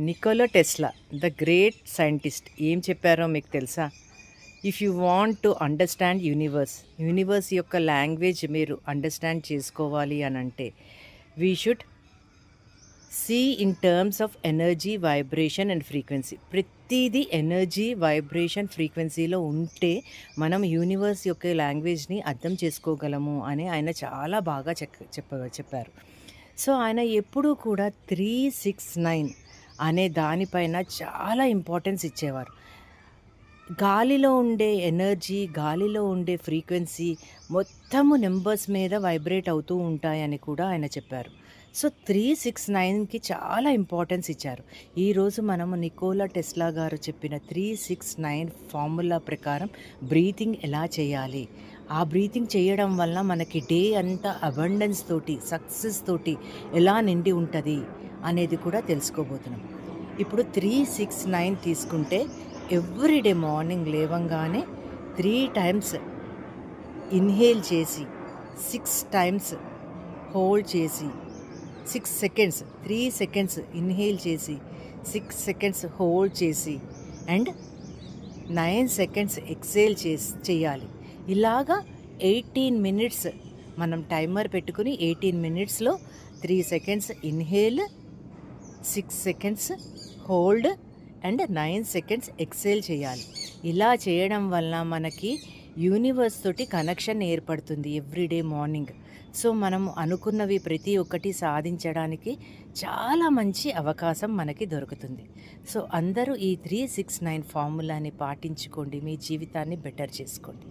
Nicola Tesla the great scientist ఏం చెప్పారో మీకు తెలుసా? If you want to understand universe యొక్క లాంగ్వేజ్ మీరు అండర్స్టాండ్ చేసుకోవాలి అని అంటే we should see in terms of energy, vibration and frequency. ప్రతిదీ ఎనర్జీ, వైబ్రేషన్, ఫ్రీక్వెన్సీలో ఉంటే మనం యూనివర్స్ యొక్క లాంగ్వేజ్ని అర్థం చేసుకోగలము అని ఆయన చాలా బాగా చెప్పారు. సో ఆయన ఎప్పుడూ కూడా 369 అనే దానిపైన చాలా ఇంపార్టెన్స్ ఇచ్చేవారు. గాలిలో ఉండే ఎనర్జీ, గాలిలో ఉండే ఫ్రీక్వెన్సీ మొత్తము నెంబర్స్ మీద వైబ్రేట్ అవుతూ ఉంటాయని కూడా ఆయన చెప్పారు. సో 369కి చాలా ఇంపార్టెన్స్ ఇచ్చారు. ఈరోజు మనము నికోలా టెస్లా గారు చెప్పిన 369 ఫార్ములా ప్రకారం బ్రీతింగ్ ఎలా చేయాలి, ఆ బ్రీతింగ్ చేయడం వల్ల మనకి డే అంతా అబండెన్స్ తోటి, సక్సెస్ తోటి ఎలా నిండి ఉంటుంది అనేది కూడా తెలుసుకోబోతున్నాం. ఇప్పుడు 369 తీసుకుంటే ఎవ్రీడే మార్నింగ్ లేవంగానే 3 టైమ్స్ ఇన్హేల్ చేసి 6 టైమ్స్ హోల్డ్ చేసి 6 సెకండ్స్, 3 సెకండ్స్ ఇన్హేల్ చేసి 6 సెకండ్స్ హోల్డ్ చేసి అండ్ 9 సెకండ్స్ ఎక్సేల్ చేయాలి. ఇలాగా 18 మినిట్స్ మనం టైమర్ పెట్టుకుని 18 మినిట్స్లో 3 seconds inhale, 6 seconds hold and 9 seconds exhale చేయాలి. ఇలా చేయడం వల్ల మనకి యూనివర్స్ తోటి కనెక్షన్ ఏర్పడుతుంది ఎవ్రీడే మార్నింగ్. సో మనం అనుకున్నవి ప్రతి ఒక్కటి సాధించడానికి చాలా మంచి అవకాశం మనకి దొరుకుతుంది. సో అందరూ ఈ 369 ఫార్ములాని పాటించుకోండి, మీ జీవితాన్ని బెటర్ చేసుకోండి.